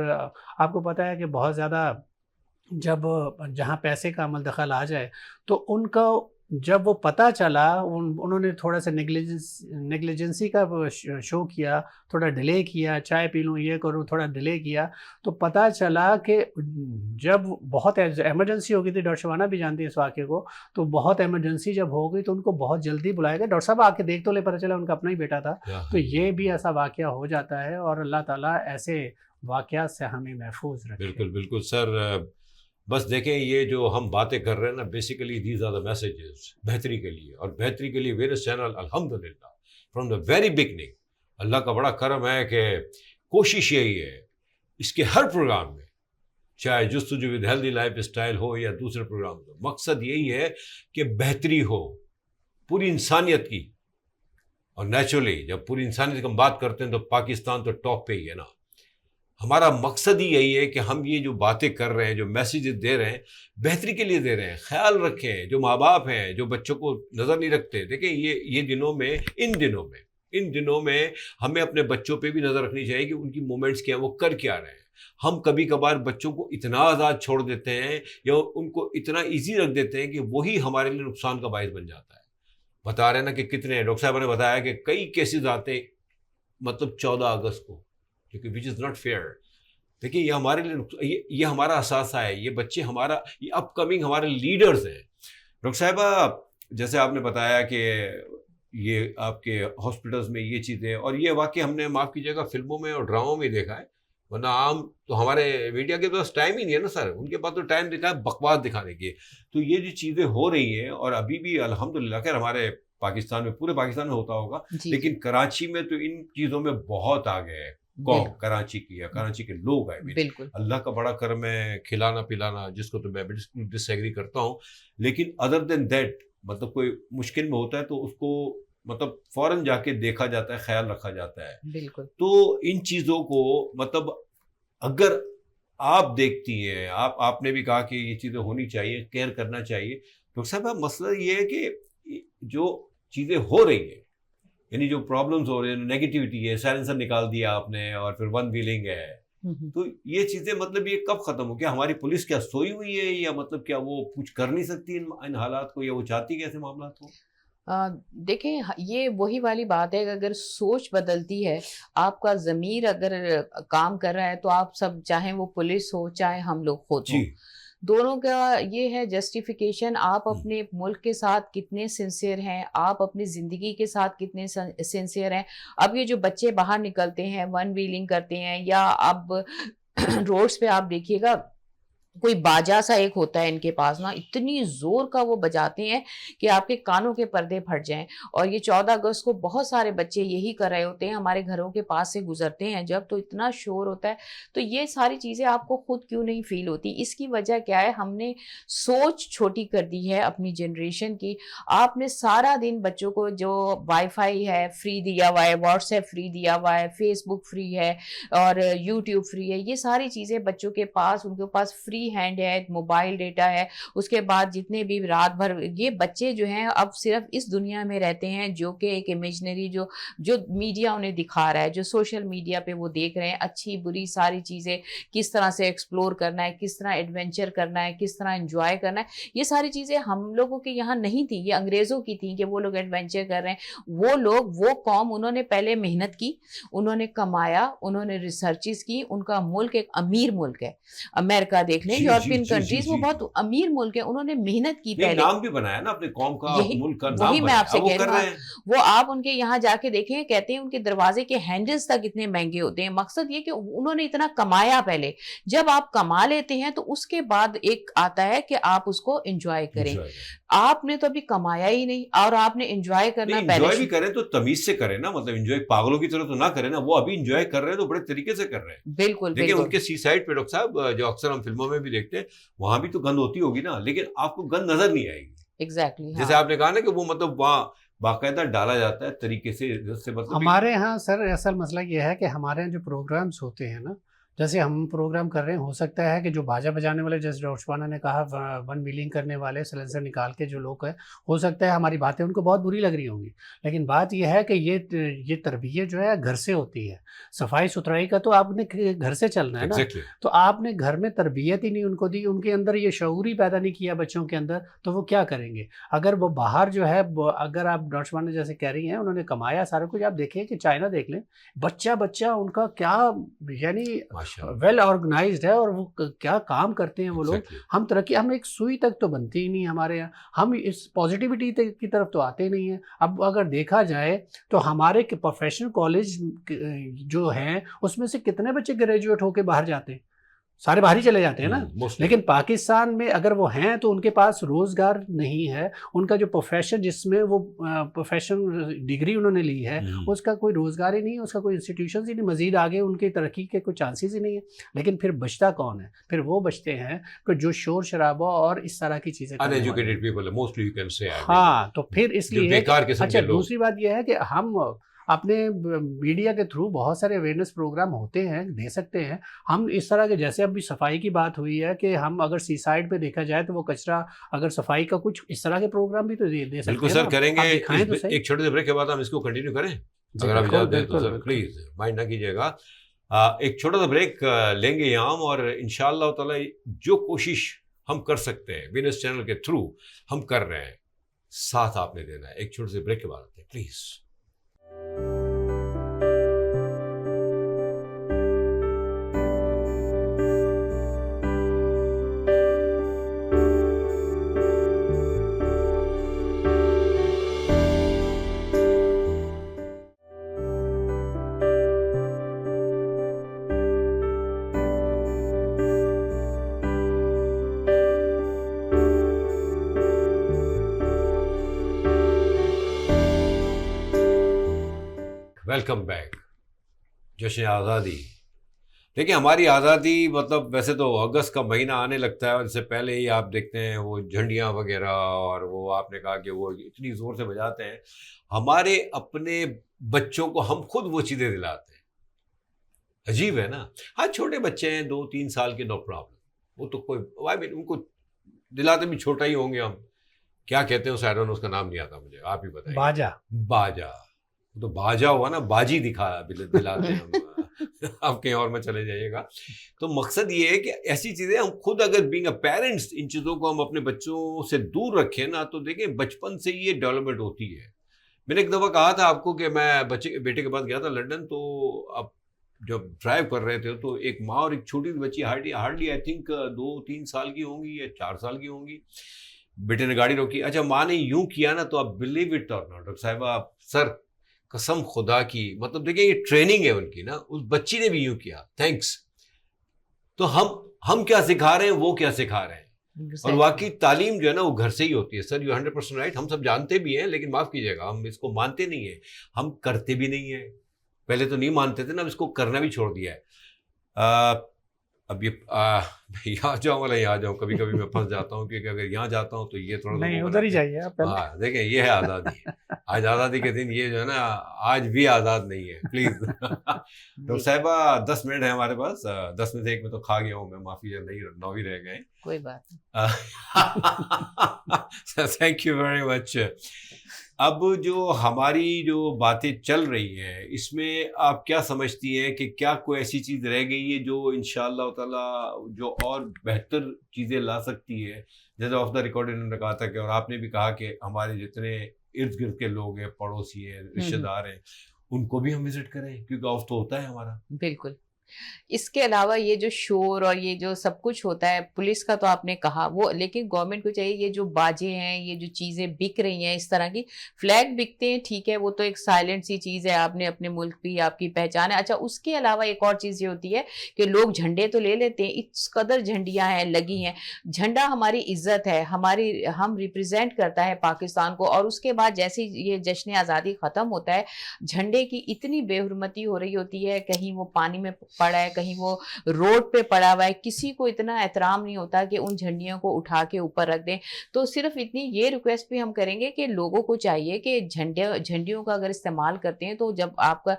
آپ کو پتہ ہے کہ بہت زیادہ جب جہاں پیسے کا عمل دخل آ جائے تو ان کا جب وہ پتہ چلا, انہوں نے تھوڑا سا نیگلیجنسی کا شو کیا, تھوڑا ڈیلے کیا, چائے پی لوں یہ کروں, تھوڑا ڈیلے کیا, تو پتہ چلا کہ جب بہت ایمرجنسی ہو گئی تھی, ڈاکٹر شبانہ بھی جانتی ہے اس واقعے کو, تو بہت ایمرجنسی جب ہو گئی تو ان کو بہت جلدی بلایا گیا. ڈاکٹر صاحب آ کے دیکھ تو لے, پتہ چلا ان کا اپنا ہی بیٹا تھا. تو یہ بھی ایسا واقعہ ہو جاتا ہے, اور اللہ تعالیٰ ایسے واقعات سے ہمیں محفوظ رکھے. بالکل بالکل سر. بس دیکھیں یہ جو ہم باتیں کر رہے ہیں نا, basically these are the messages بہتری کے لیے, اور بہتری کے لیے ویرس چینل الحمدللہ فرام دا ویری بگننگ اللہ کا بڑا کرم ہے کہ کوشش یہی ہے اس کے ہر پروگرام میں, چاہے جستجو ود ہیلدی لائف اسٹائل ہو یا دوسرے پروگرام ہو, مقصد یہی ہے کہ بہتری ہو پوری انسانیت کی. اور نیچرلی جب پوری انسانیت کی ہم بات کرتے ہیں تو پاکستان تو ٹاپ پہ ہی ہے نا. ہمارا مقصد ہی یہی ہے کہ ہم یہ جو باتیں کر رہے ہیں, جو میسیجز دے رہے ہیں, بہتری کے لیے دے رہے ہیں. خیال رکھیں جو ماں باپ ہیں جو بچوں کو نظر نہیں رکھتے. دیکھیں یہ دنوں میں ان دنوں میں ہمیں اپنے بچوں پہ بھی نظر رکھنی چاہیے کہ ان کی مومنٹس کیا ہیں، وہ کر کیا رہے ہیں. ہم کبھی کبھار بچوں کو اتنا آزاد چھوڑ دیتے ہیں یا ان کو اتنا ایزی رکھ دیتے ہیں کہ وہی ہمارے لیے نقصان کا باعث بن جاتا ہے. بتا رہے ہیں نا کہ کتنے ڈاکٹر صاحب نے بتایا کہ کئی کیسز آتے ہیں مطلب 14 اگست کو، کیونکہ وچ از ناٹ فیئر. دیکھیے یہ ہمارے لیے یہ ہمارا اثاثہ ہے، یہ بچے ہمارا یہ اپ کمنگ ہمارے لیڈرز ہیں. ڈاکٹر صاحبہ جیسے آپ نے بتایا کہ یہ آپ کے ہاسپٹلس میں یہ چیزیں، اور یہ واقعی ہم نے معاف کیجیے گا فلموں میں اور ڈراموں میں دیکھا ہے، ورنہ عام تو ہمارے میڈیا کے پاس ٹائم ہی نہیں ہے نا سر، ان کے پاس تو ٹائم دکھا ہے بکواس دکھانے کی. تو یہ جو چیزیں ہو رہی ہیں اور ابھی بھی الحمدللہ خیر ہمارے پاکستان میں پورے پاکستان میں ہوتا ہوگا، لیکن کراچی میں تو ان چیزوں میں بہت آگے ہے. قوم کراچی کی ہے، کراچی کے لوگ ہیں، بالکل اللہ کا بڑا کرم ہے، کھلانا پلانا جس کو تو میں ڈس ایگری کرتا ہوں، لیکن ادر دین دیٹ مطلب کوئی مشکل میں ہوتا ہے تو اس کو مطلب فوراً جا کے دیکھا جاتا ہے، خیال رکھا جاتا ہے. بالکل. تو ان چیزوں کو مطلب اگر آپ دیکھتی ہیں، آپ نے بھی کہا کہ یہ چیزیں ہونی چاہیے، کیئر کرنا چاہیے. ڈاکٹر صاحب مسئلہ یہ ہے کہ جو چیزیں ہو رہی ہیں، یعنی جو پرابلمز ہو رہے ہیں، نیگیٹیوٹی ہے، سائلنسر نکال دیا آپ نے اور پھر ون ویلنگ ہے، تو یہ چیزیں مطلب یہ کب ختم ہو؟ کیا ہماری پولیس کیا سوئی ہوئی ہے، یا مطلب کیا وہ کچھ کر نہیں سکتی ان حالات کو، یا وہ چاہتی کیسے معاملات کو؟ دیکھیں یہ وہی والی بات ہے کہ اگر سوچ بدلتی ہے، آپ کا ضمیر اگر کام کر رہا ہے، تو آپ سب چاہیں وہ پولیس ہو چاہے ہم لوگ خود ہوں، دونوں کا یہ ہے جسٹیفیکیشن. آپ اپنے ملک کے ساتھ کتنے سنسیئر ہیں، آپ اپنی زندگی کے ساتھ کتنے سنسیئر ہیں. اب یہ جو بچے باہر نکلتے ہیں، ون ویلنگ کرتے ہیں، یا اب روڈز پہ آپ دیکھیے گا کوئی باجا سا ایک ہوتا ہے ان کے پاس نا، اتنی زور کا وہ بجاتے ہیں کہ آپ کے کانوں کے پردے پھٹ جائیں. اور یہ 14 اگست کو بہت سارے بچے یہی کر رہے ہوتے ہیں، ہمارے گھروں کے پاس سے گزرتے ہیں جب، تو اتنا شور ہوتا ہے. تو یہ ساری چیزیں آپ کو خود کیوں نہیں فیل ہوتی؟ اس کی وجہ کیا ہے؟ ہم نے سوچ چھوٹی کر دی ہے اپنی جنریشن کی. آپ نے سارا دن بچوں کو جو وائی فائی ہے فری دیا ہوا ہے، واٹس ایپ فری دیا ہوا ہے، فیس بک فری ہے، اور یوٹیوب فری ہے، یہ ساری چیزیں بچوں کے پاس، ان کے پاس فری ہینڈ ہے، موبائل ڈیٹا ہے. اس کے بعد جتنے بھی رات بھر یہ بچے جو ہیں اب صرف اس دنیا میں رہتے ہیں جو کہ ایک امیجنری جو میڈیا انہیں دکھا رہا ہے، جو سوشل میڈیا پہ وہ دیکھ رہے ہیں، اچھی بری ساری چیزیں کس طرح سے ایکسپلور کرنا ہے، کس طرح ایڈونچر کرنا ہے، کس طرح انجوائے کرنا ہے. یہ ساری چیزیں ہم لوگوں کے یہاں نہیں تھیں، یہ انگریزوں کی تھیں کہ وہ لوگ ایڈونچر کر رہے ہیں. وہ لوگ، وہ قوم، انہوں نے پہلے محنت کی، انہوں نے کمایا، انہوں نے ریسرچز کی. ان کا ملک ایک امیر ملک ہے، امریکہ دیکھ لیں، یورپین کنٹریز وہ بہت امیر ملک ہے، انہوں نے محنت کی، پہلے نام بھی بنایا نا اپنے قوم کا، ملک کا نام. وہی میں آپ سے کہہ رہا ہوں، وہ آپ ان کے یہاں جا کے دیکھیں، کہتے ہیں ان کے دروازے کے ہینڈلز تک اتنے مہنگے ہوتے ہیں. مقصد یہ کہ انہوں نے اتنا کمایا پہلے. جب آپ کما لیتے ہیں تو اس کے بعد ایک آتا ہے کہ آپ اس کو انجوائے کریں. آپ نے تو ابھی کمایا ہی نہیں، اور آپ نے انجوائے کرنا پہلے. انجوائے بھی کریں تو تمیز سے کریں نا، مطلب انجوائے پاگلوں کی طرح تو نہ کریں نا. وہ ابھی انجوائے کر رہے ہیں تو بڑے طریقے سے کر رہے ہیں. بالکل دیکھیں ان کے سی سائڈ پہ ڈاکٹر صاحب جو اکثر ہم فلموں میں بھی دیکھتے ہیں، وہاں بھی تو گند ہوتی ہوگی نا، لیکن آپ کو گند نظر نہیں آئے گی. ایگزیکٹلی جیسے آپ نے کہا نا کہ وہ مطلب وہاں باقاعدہ ڈالا جاتا ہے طریقے سے. مطلب ہمارے ہاں سر اصل مسئلہ یہ ہے کہ ہمارے یہاں جو پروگرامز ہوتے ہیں نا، جیسے ہم پروگرام کر رہے ہیں، ہو سکتا ہے کہ جو باجا بجانے والے، جیسے ڈاکٹر شبانہ نے کہا ون ویلنگ کرنے والے، سلنسر نکال کے جو لوگ ہیں، ہو سکتا ہے ہماری باتیں ان کو بہت بری لگ رہی ہوں گی، لیکن بات یہ ہے کہ یہ تربیت جو ہے گھر سے ہوتی ہے. صفائی ستھرائی کا تو آپ نے گھر سے چلنا ہے نا. تو آپ نے گھر میں تربیت ہی نہیں ان کو دی، ان کے اندر یہ شعور ہی پیدا نہیں کیا بچوں کے اندر، تو وہ کیا کریں گے؟ اگر وہ باہر جو ہے، اگر آپ ڈاکٹر شبانہ جیسے کہہ رہی ہیں، انہوں نے کمایا سارا کچھ. آپ دیکھیں کہ چائنا دیکھ لیں، بچہ ان کا کیا یعنی ویل آرگنائزڈ ہے، اور وہ کیا کام کرتے ہیں وہ لوگ. ہم ہم ایک سوئی تک تو بنتی ہی نہیں ہمارے یہاں، ہم اس پازیٹیوٹی کی طرف تو آتے نہیں ہیں. اب اگر دیکھا جائے تو ہمارے پروفیشنل کالج جو ہیں اس میں سے کتنے بچے گریجویٹ ہو کے باہر جاتے ہیں؟ سارے باہر ہی چلے جاتے ہیں نا. لیکن پاکستان میں اگر وہ ہیں تو ان کے پاس روزگار نہیں ہے. ان کا جو پروفیشن، جس میں وہ پروفیشنل ڈگری انہوں نے لی ہے، اس کا کوئی روزگار ہی نہیں، اس کا کوئی انسٹیٹیوشنز ہی نہیں، مزید آگے ان کی ترقی کے کوئی چانسز ہی نہیں ہے. لیکن پھر بچتا کون ہے؟ پھر وہ بچتے ہیں کہ جو شور شرابہ اور اس طرح کی چیزیں. ہاں، تو پھر اس لیے اچھا، دوسری بات یہ ہے کہ ہم اپنے میڈیا کے تھرو بہت سارے اویئرنیس پروگرام ہوتے ہیں، دے سکتے ہیں ہم. اس طرح کے جیسے ابھی صفائی کی بات ہوئی ہے کہ ہم اگر سی سائڈ پہ دیکھا جائے تو وہ کچرا، اگر صفائی کا کچھ اس طرح کے پروگرام بھی تو دے سکتے ہیں. بالکل سر، کریں گے. ایک چھوٹے سے بریک کے بعد ہم اس کو کنٹینیو کریں. اگر آپ بالکل اجازت دیں تو بالکل سر بالکل پلیز مائنڈ نہ کیجیے گا. ایک چھوٹا سا بریک لیں گے یہاں ہم, اور انشاءاللہ تعالی جو کوشش ہم کر سکتے ہیں بزنس چینل کے تھرو ہم کر رہے ہیں, ساتھ آپ نے دینا ہے. ایک چھوٹے سے بریک کے بعد آتے ہیں پلیز. Welcome back. جشن آزادی, دیکھیں ہماری آزادی مطلب ویسے تو اگست کا مہینہ آنے لگتا ہے, اور اس سے پہلے ہی آپ دیکھتے ہیں وہ جھنڈیاں وغیرہ, اور وہ آپ نے کہا کہ وہ اتنی زور سے بجاتے ہیں. ہمارے اپنے بچوں کو ہم خود وہ چیزیں دلاتے ہیں. عجیب ہے نا. ہاں چھوٹے بچے ہیں 2-3 سال کے, نو پرابلم, وہ تو کوئی ان کو دلاتے بھی چھوٹا ہی ہوں گے. ہم کیا کہتے ہیں اس آئیڈون, اس کا نام نہیں آتا مجھے, آپ ہی بتائیں. باجا تو باجا ہوا نا, باجی دلاتے ہیں ہم. آپ کہیں اور میں چلے جائیے گا. تو مقصد یہ ہے کہ ایسی چیزیں ہم خود اگر بینگ اے پیرنٹس ان چیزوں کو ہم اپنے بچوں سے دور رکھیں نا, تو دیکھیں بچپن سے یہ ڈیولپمنٹ ہوتی ہے. میں نے ایک دفعہ کہا تھا آپ کو کہ میں بیٹے کے پاس گیا تھا لنڈن, تو اب جب ڈرائیو کر رہے تھے تو ایک ماں اور ایک چھوٹی سی بچی ہارڈلی آئی تھنک 2-3 سال کی ہوں گی یا 4 سال کی ہوں گی. بیٹے نے گاڑی روکی. اچھا ماں نے یوں کیا نا, تو آپ بلیو اٹ اور ناٹ, ڈاکٹر صاحبہ سر قسم خدا کی, مطلب دیکھیں یہ ٹریننگ ہے ان کی نا, اس بچی نے بھی یوں کیا, تھینکس. تو ہم کیا سکھا رہے ہیں, وہ کیا سکھا رہے ہیں. اور واقعی تعلیم جو ہے نا وہ گھر سے ہی ہوتی ہے. Sir you 100% right. ہم سب جانتے بھی ہیں, لیکن معاف کیجیے گا ہم اس کو مانتے نہیں ہیں, ہم کرتے بھی نہیں ہیں. پہلے تو نہیں مانتے تھے نا, اب اس کو کرنا بھی چھوڑ دیا ہے. اب یہ یہاں جاؤں والا یہاں جاؤں, کبھی کبھی میں پھنس جاتا ہوں, کیونکہ اگر یہاں جاتا ہوں تو یہ تھوڑا نہیں, ادھر ہی جائیے آپ. ہاں دیکھیں یہ ہے آزادی. آج آزادی کے دن یہ جو ہے نا آج بھی آزاد نہیں ہے. پلیز ڈاکٹر صاحبہ 10 منٹ ہے ہمارے پاس. 10 میں سے 1 میں تو کھا گیا ہوں میں, معافی ہے, نہیں 9 ہی رہ گئے. کوئی بات تھینک یو ویری مچ. اب جو ہماری جو باتیں چل رہی ہیں اس میں آپ کیا سمجھتی ہیں کہ کیا کوئی ایسی چیز رہ گئی ہے جو انشاءاللہ تعالی جو اور بہتر چیزیں لا سکتی ہے؟ جیسے آف دا ریکارڈ انہوں نے کہا تھا کہ, اور آپ نے بھی کہا کہ ہمارے جتنے ارد گرد کے لوگ ہیں, پڑوسی ہیں, رشتہ دار ہیں, ان کو بھی ہم وزٹ کریں, کیونکہ آف تو ہوتا ہے ہمارا. بالکل. اس کے علاوہ یہ جو شور اور یہ جو سب کچھ ہوتا ہے, پولیس کا تو آپ نے کہا وہ, لیکن گورنمنٹ کو چاہیے یہ جو باجے ہیں, یہ جو چیزیں بک رہی ہیں اس طرح کی, فلیگ بکتے ہیں ٹھیک ہے, وہ تو ایک سائلنٹ سی چیز ہے, آپ نے اپنے ملک بھی آپ کی پہچان ہے. اچھا اس کے علاوہ ایک اور چیز یہ ہوتی ہے کہ لوگ جھنڈے تو لے لیتے ہیں, اس قدر جھنڈیاں ہیں لگی ہیں. جھنڈا ہماری عزت ہے, ہم ریپرزینٹ کرتا ہے پاکستان کو, اور اس کے بعد جیسے یہ جشن آزادی ختم ہوتا ہے, جھنڈے کی اتنی بے حرمتی ہو رہی ہوتی ہے, کہیں وہ پانی میں پڑا ہے, کہیں وہ روڈ پہ پڑا ہوا ہے, کسی کو اتنا احترام نہیں ہوتا کہ ان جھنڈیوں کو اٹھا کے اوپر رکھ دیں. تو صرف اتنی یہ ریکویسٹ بھی ہم کریں گے کہ لوگوں کو چاہیے کہ جھنڈیوں کا اگر استعمال کرتے ہیں تو جب آپ کا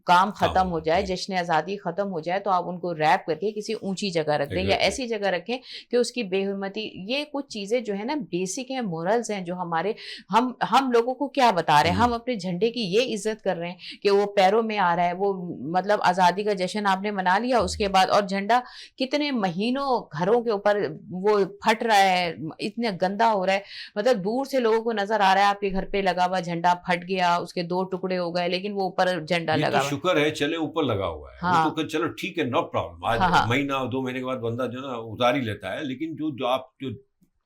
کام ختم ہو جائے, جشن آزادی ختم ہو جائے, تو آپ ان کو ریپ کر کے کسی اونچی جگہ رکھ دیں, یا ایسی جگہ رکھیں کہ اس کی بے حرمتی. یہ کچھ چیزیں جو ہے نا بیسک ہیں, مورلز ہیں, جو ہمارے ہم لوگوں کو کیا بتا رہے ہیں, ہم اپنے جھنڈے کی یہ عزت کر رہے ہیں کہ وہ پیروں میں آ رہا ہے, وہ مطلب آزادی کا جشن آپ نے منا لیا, اس کے بعد اور جھنڈا کتنے مہینوں گھروں کے اوپر وہ پھٹ رہا ہے, اتنا گندا ہو رہا ہے, مطلب دور سے لوگوں کو نظر آ رہا ہے آپ کے گھر پہ لگا ہوا جھنڈا پھٹ گیا, اس کے 2 ٹکڑے ہو گئے, لیکن وہ اوپر جھنڈا لگا ہوا ہے. شکر ہے چلے اوپر لگا ہوا ہے. ہاں تو چلو ٹھیک ہے, نو پرابلم. آج مہینہ 2 مہینے کے بعد بندہ جو نا اتار ہی لیتا ہے, لیکن جو آپ جو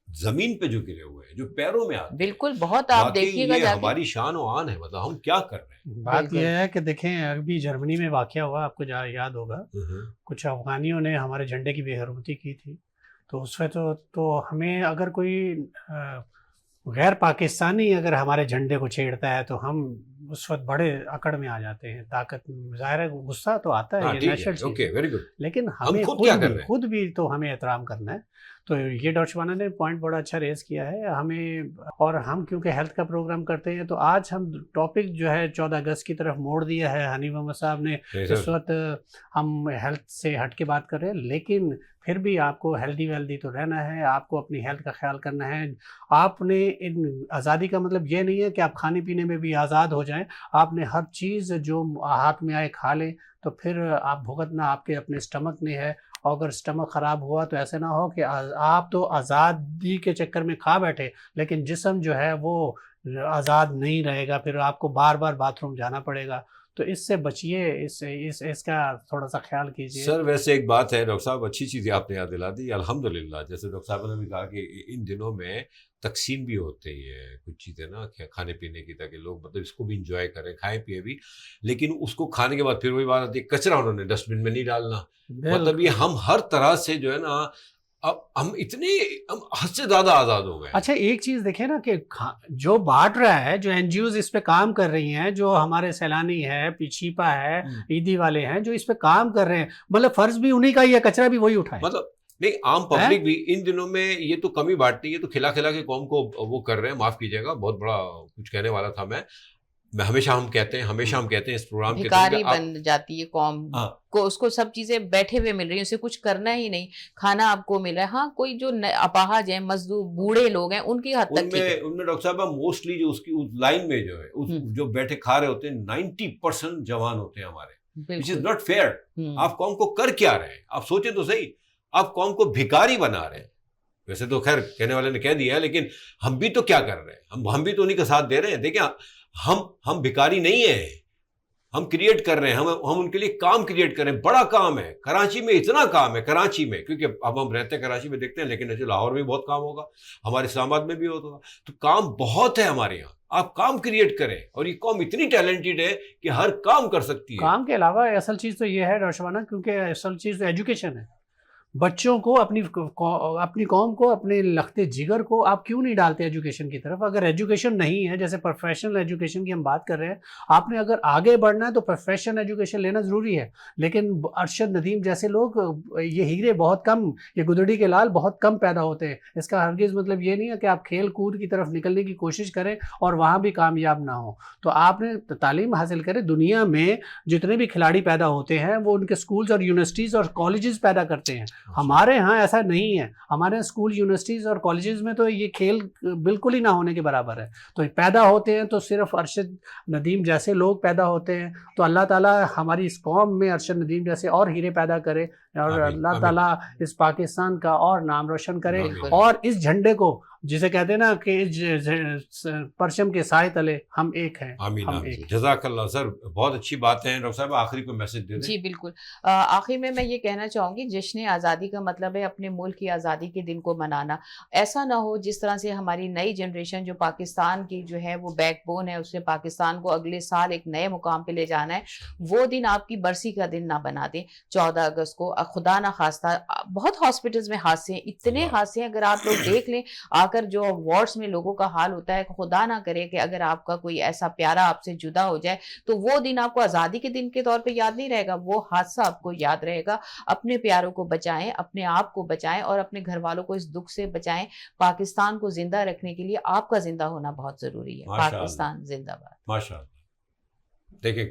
زمین پہ جو گرے ہوئے ہیں, جو پیروں میں آتے ہیں, بالکل بہت آپ دیکھیے گا, ہماری شان و آن ہے. مطلب ہم کیا کر رہے ہیں. بات یہ ہے کہ دیکھیں ابھی جرمنی میں واقعہ ہوا, آپ کو یاد ہوگا, کچھ افغانیوں نے ہمارے جھنڈے کی بے حرمتی کی تھی. تو اس وقت تو ہمیں اگر کوئی غیر پاکستانی اگر ہمارے جھنڈے کو چھیڑتا ہے تو ہم اس وقت بڑے اکڑ میں آ جاتے ہیں. طاقت ظاہر ہے, غصہ تو آتا ہے, یہ نیچرل چیز ہے, لیکن ہمیں خود بھی تو ہمیں احترام کرنا ہے. تو یہ ڈاکٹر شبانہ نے پوائنٹ بڑا اچھا ریز کیا ہے ہمیں، اور ہم کیونکہ ہیلتھ کا پروگرام کرتے ہیں تو آج ہم ٹاپک جو ہے 14 اگست کی طرف موڑ دیا ہے حنیف محمد صاحب نے. اس وقت ہم ہیلتھ سے ہٹ کے بات کر رہے ہیں، لیکن پھر بھی آپ کو ہیلدی ویلدی تو رہنا ہے، آپ کو اپنی ہیلتھ کا خیال کرنا ہے. آپ نے آزادی کا مطلب یہ نہیں ہے کہ آپ کھانے پینے میں بھی آزاد ہو جائیں، آپ نے ہر چیز جو ہاتھ میں آئے کھا لیں، تو پھر آپ بھگتنا آپ کے اپنے اسٹمک میں ہے. اور اگر اسٹمک خراب ہوا تو ایسے نہ ہو کہ آپ تو آزادی کے چکر میں کھا بیٹھے لیکن جسم جو ہے وہ آزاد نہیں رہے گا، پھر آپ کو بار بار باتھ روم جانا پڑے گا. تو اس سے بچیے، اس کا تھوڑا سا خیال کیجیے. سر ویسے ایک بات ہے ڈاکٹر صاحب، اچھی چیزیں آپ نے یاد دلا دی الحمدللہ. جیسے ڈاکٹر صاحب نے بھی کہا کہ ان دنوں میں تقسیم بھی ہوتے ہی ہے کچھ چیزیں نا کھانے پینے کی، تاکہ لوگ مطلب اس کو بھی انجوائے کریں، کھائیں پیے بھی، لیکن اس کو کھانے کے بعد پھر وہی بات آتی ہے کچرا انہوں نے ڈسٹ بن میں نہیں ڈالنا. مطلب یہ ہم ہر طرح سے جو ہے نا اب ہم حد سے زیادہ آزاد ہو گئے. اچھا ایک چیز دیکھیں نا کہ جو بانٹ رہا ہے، جو این جی اوز اس پہ کام کر رہی ہیں، جو ہمارے سیلانی ہے، پیچھیپا ہے، عیدی والے ہیں جو اس پہ کام کر رہے ہیں، مطلب فرض بھی انہی کا ہی ہے، کچرا بھی وہی اٹھائے. مطلب نہیں، عام پبلک بھی ان دنوں میں یہ تو کمی بانٹتی ہے، تو کھلا کھلا کے قوم کو وہ کر رہے ہیں. معاف کیجیے گا، بہت بڑا کچھ کہنے والا تھا میں ہمیشہ ہم کہتے ہیں اس پروگرام کے بھکاری بن جاتی ہے قوم کو، اس کو سب چیزیں بیٹھے ہوئے مل رہی ہیں، اسے کچھ کرنا ہی نہیں، کھانا آپ کو مل رہا ہے. ہاں کوئی جو اپاہج ہیں، مزدور بوڑھے لوگ ہیں، ان کی حد تک ان میں ڈاکٹر صاحب موسٹلی جو اس کی لائن میں جو ہے جو بیٹھے کھا رہے ہوتے ہیں 90% جوان ہوتے ہیں ہمارے. which is not fair. آپ قوم کو کر کیا رہے ہیں؟ آپ سوچیں تو صحیح، آپ قوم کو بھکاری بنا رہے ہیں. ویسے تو خیر کہنے والے نے کہہ دیا ہے، لیکن ہم بھی تو کیا کر رہے ہیں؟ ہم بھی تو انہیں کا ساتھ دے رہے ہیں. دیکھیں ہم بھکاری نہیں ہیں، ہم کریٹ کر رہے ہیں، ہم ان کے لیے کام کریٹ کر رہے ہیں. بڑا کام ہے کراچی میں، اتنا کام ہے کراچی میں، کیونکہ اب ہم رہتے ہیں کراچی میں، دیکھتے ہیں، لیکن ایسے لاہور میں بہت کام ہوگا، ہمارے اسلام آباد میں بھی ہوگا. تو کام بہت ہے ہمارے یہاں، آپ کام کریٹ کریں. اور یہ قوم اتنی ٹیلنٹڈ ہے کہ ہر کام کر سکتی ہے. کام کے علاوہ اصل چیز تو یہ ہے ڈاکٹر شبانہ، کیونکہ اصل چیز تو ایجوکیشن ہے. بچوں کو اپنی قوم کو، اپنے لخت جگر کو آپ کیوں نہیں ڈالتے ایجوکیشن کی طرف؟ اگر ایجوکیشن نہیں ہے، جیسے پروفیشنل ایجوکیشن کی ہم بات کر رہے ہیں، آپ نے اگر آگے بڑھنا ہے تو پروفیشنل ایجوکیشن لینا ضروری ہے. لیکن ارشد ندیم جیسے لوگ، یہ ہیرے بہت کم، یہ گدڑی کے لال بہت کم پیدا ہوتے ہیں. اس کا ہرگز مطلب یہ نہیں ہے کہ آپ کھیل کود کی طرف نکلنے کی کوشش کریں اور وہاں بھی کامیاب نہ ہوں. تو آپ نے تعلیم حاصل کریں. دنیا میں جتنے بھی کھلاڑی پیدا ہوتے ہیں وہ ان کے اسکولز اور یونیورسٹیز اور کالجز پیدا کرتے ہیں. ہمارے ہاں ایسا نہیں ہے. ہمارے اسکول، یونیورسٹیز اور کالجز میں تو یہ کھیل بالکل ہی نہ ہونے کے برابر ہے. تو پیدا ہوتے ہیں تو صرف ارشد ندیم جیسے لوگ پیدا ہوتے ہیں. تو اللہ تعالیٰ ہماری اس قوم میں ارشد ندیم جیسے اور ہیرے پیدا کرے، اور اللہ تعالیٰ اس پاکستان کا اور نام روشن کرے، اور اس جھنڈے کو جسے کہتے ہیں نا کہ پرچم کے سائے تلے ہم ایک ہیں. آمین آمین. جزاک اللہ سر، بہت اچھی بات ہے. ڈاکٹر صاحب آخری کو میسج دے دیں. جی بالکل. آخر میں یہ کہنا چاہوں گی، جشن آزادی کا مطلب ہے اپنے ملک کی آزادی کے دن کو منانا. ایسا نہ ہو جس طرح سے ہماری نئی جنریشن جو پاکستان کی جو ہے وہ بیک بون ہے، اس سے پاکستان کو اگلے سال ایک نئے مقام پہ لے جانا ہے، وہ دن آپ کی برسی کا دن نہ بنا دیں 14 اگست کو. خدا نہ خواستہ بہت ہاسپٹلز میں حادثے ہیں، اتنے حادثے ہیں، اگر آپ لوگ دیکھ لیں آ کر جو وارڈز میں لوگوں کا حال ہوتا ہے. خدا نہ کرے کہ اگر آپ کا کوئی ایسا پیارا آپ سے جدا ہو جائے تو وہ دن آپ کو آزادی کے دن کے طور پہ یاد نہیں رہے گا، وہ حادثہ آپ کو یاد رہے گا. اپنے پیاروں کو بچائیں، اپنے آپ کو بچائیں، اور اپنے گھر والوں کو اس دکھ سے بچائیں. پاکستان کو زندہ رکھنے کے لیے آپ کا زندہ ہونا بہت ضروری ہے. پاکستان زندہ باد. ماشاء اللہ. دیکھیں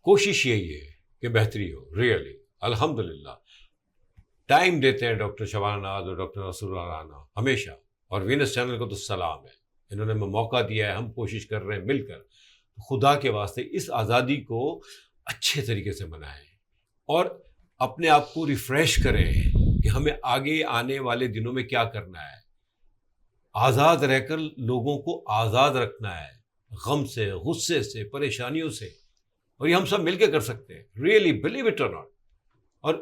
کوشش یہی ہے کہ بہتری ہو. ریئلی الحمدللہ ٹائم دیتے ہیں ڈاکٹر شبانہ ناز اور ڈاکٹر رسول اللہ رانا ہمیشہ، اور وینس چینل کو تو سلام ہے، انہوں نے موقع دیا ہے. ہم کوشش کر رہے ہیں مل کر. خدا کے واسطے اس آزادی کو اچھے طریقے سے منائیں اور اپنے آپ کو ریفریش کریں کہ ہمیں آگے آنے والے دنوں میں کیا کرنا ہے. آزاد رہ کر لوگوں کو آزاد رکھنا ہے، غم سے، غصے سے، پریشانیوں سے. اور یہ ہم سب مل کے کر سکتے ہیں. ریئلی بلیو اٹ اور ناٹ. اور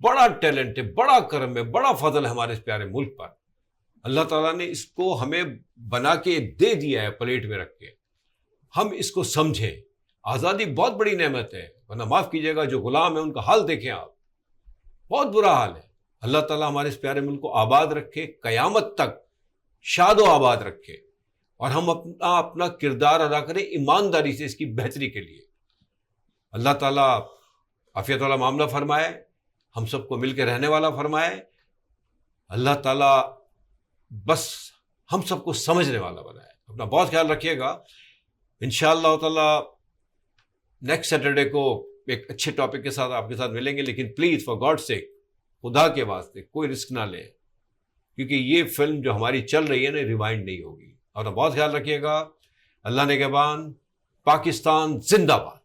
بڑا ٹیلنٹ ہے، بڑا کرم ہے، بڑا فضل ہے ہمارے اس پیارے ملک پر. اللہ تعالیٰ نے اس کو ہمیں بنا کے دے دیا ہے پلیٹ میں رکھ کے. ہم اس کو سمجھیں. آزادی بہت بڑی نعمت ہے، ورنہ معاف کیجیے گا جو غلام ہیں ان کا حال دیکھیں آپ، بہت برا حال ہے. اللہ تعالیٰ ہمارے اس پیارے ملک کو آباد رکھے، قیامت تک شاد و آباد رکھے، اور ہم اپنا کردار ادا کریں ایمانداری سے اس کی بہتری کے لیے. اللہ تعالیٰ عافیت والا معاملہ فرمائے، ہم سب کو مل کے رہنے والا فرمائے. اللہ تعالیٰ بس ہم سب کو سمجھنے والا بنائے. اپنا بہت خیال رکھیے گا. انشاءاللہ تعالیٰ نیکسٹ سیٹرڈے کو ایک اچھے ٹاپک کے ساتھ آپ کے ساتھ ملیں گے. لیکن پلیز فار گاڈ سیک، خدا کے واسطے کوئی رسک نہ لیں، کیونکہ یہ فلم جو ہماری چل رہی ہے نا ریوائنڈ نہیں ہوگی. اور بہت خیال رکھیے گا. اللہ نگہبان. پاکستان زندہ باد.